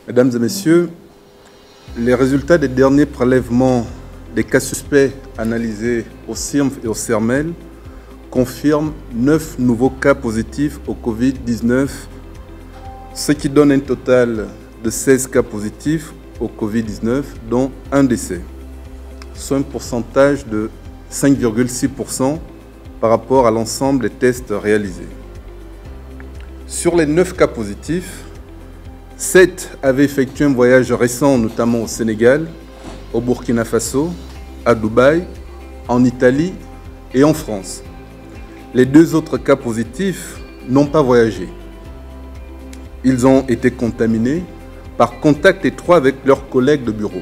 Mesdames et messieurs, les résultats des derniers prélèvements des cas suspects analysés au CIRMF et au CERMEL confirment 9 nouveaux cas positifs au Covid-19, ce qui donne un total de 16 cas positifs au Covid-19, dont un décès, soit un pourcentage de 5,6% par rapport à l'ensemble des tests réalisés. Sur les 9 cas positifs, 7 avaient effectué un voyage récent, notamment au Sénégal, au Burkina Faso, à Dubaï, en Italie et en France. Les 2 autres cas positifs n'ont pas voyagé. Ils ont été contaminés par contact étroit avec leurs collègues de bureau,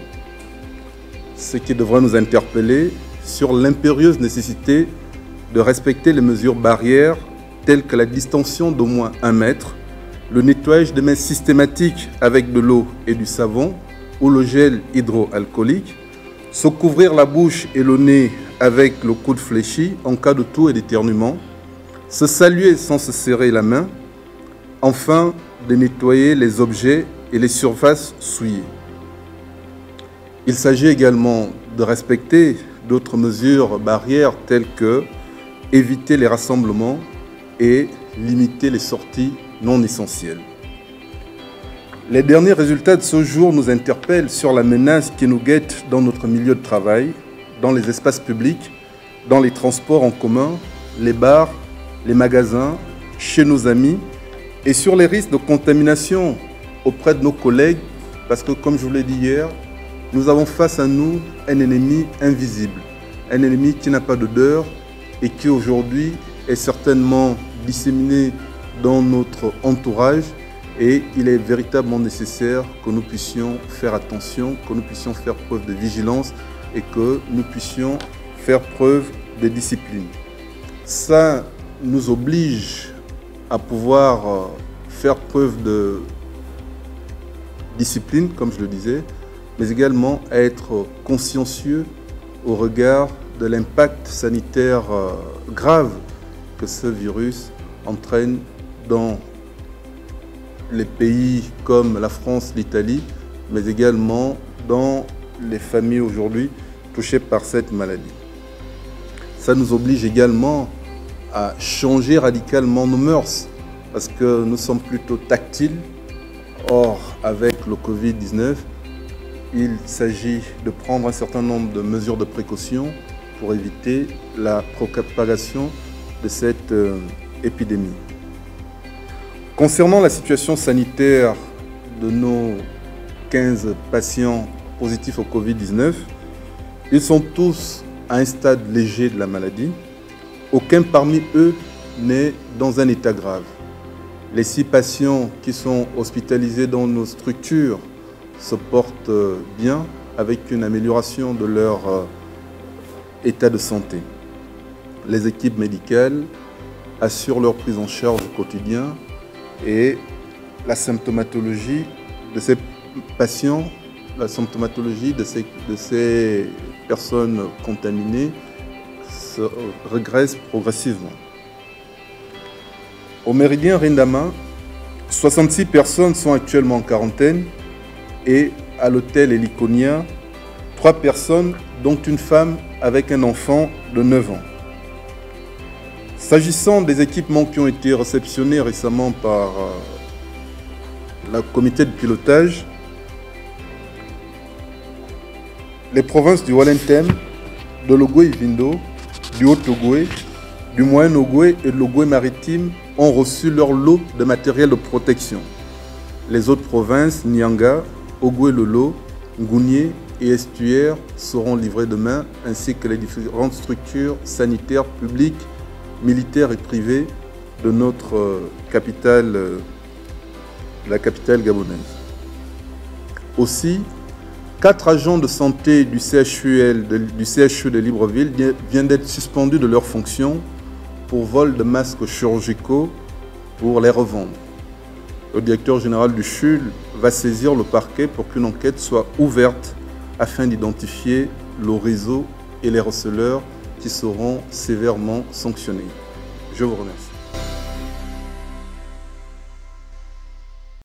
ce qui devrait nous interpeller sur l'impérieuse nécessité de respecter les mesures barrières telles que la distanciation d'au moins 1 mètre, le nettoyage des mains systématique avec de l'eau et du savon ou le gel hydroalcoolique, se couvrir la bouche et le nez avec le coude fléchi en cas de toux et d'éternuement, se saluer sans se serrer la main, enfin de nettoyer les objets et les surfaces souillées. Il s'agit également de respecter d'autres mesures barrières telles que éviter les rassemblements et limiter les sorties non essentielles. Les derniers résultats de ce jour nous interpellent sur la menace qui nous guette dans notre milieu de travail, dans les espaces publics, dans les transports en commun, les bars, les magasins, chez nos amis, et sur les risques de contamination auprès de nos collègues, parce que, comme je vous l'ai dit hier, nous avons face à nous un ennemi invisible, un ennemi qui n'a pas d'odeur et qui aujourd'hui est certainement disséminé dans notre entourage, et il est véritablement nécessaire que nous puissions faire attention, que nous puissions faire preuve de vigilance et que nous puissions faire preuve de discipline. Ça nous oblige à pouvoir faire preuve de discipline, comme je le disais, mais également à être consciencieux au regard de l'impact sanitaire grave que ce virus entraîne dans les pays comme la France, l'Italie, mais également dans les familles aujourd'hui touchées par cette maladie. Ça nous oblige également à changer radicalement nos mœurs, parce que nous sommes plutôt tactiles. Or, avec le Covid-19, il s'agit de prendre un certain nombre de mesures de précaution pour éviter la propagation de cette épidémie. Concernant la situation sanitaire de nos 15 patients positifs au Covid-19, ils sont tous à un stade léger de la maladie. Aucun parmi eux n'est dans un état grave. Les 6 patients qui sont hospitalisés dans nos structures se portent bien, avec une amélioration de leur état de santé. Les équipes médicales assurent leur prise en charge au quotidien et la symptomatologie de ces patients, la symptomatologie de ces personnes contaminées régresse progressivement. Au Méridien Rindama, 66 personnes sont actuellement en quarantaine et à l'hôtel Heliconia, 3 personnes, dont une femme avec un enfant de 9 ans. S'agissant des équipements qui ont été réceptionnés récemment par le comité de pilotage, les provinces du Walentem, de l'Ogooué-Vindo, du Haut-Ogooué, du Moyen-Ogooué et de l'Ogooué-Maritime ont reçu leur lot de matériel de protection. Les autres provinces, Nyanga, Ogooué-Lolo, Ngounié et Estuaire seront livrées demain, ainsi que les différentes structures sanitaires publiques, militaires et privées de notre capitale, la capitale gabonaise. Aussi, 4 agents de santé du CHU de Libreville viennent d'être suspendus de leurs fonctions pour vol de masques chirurgicaux pour les revendre. Le directeur général du CHU va saisir le parquet pour qu'une enquête soit ouverte afin d'identifier le réseau et les receleurs qui seront sévèrement sanctionnés. Je vous remercie.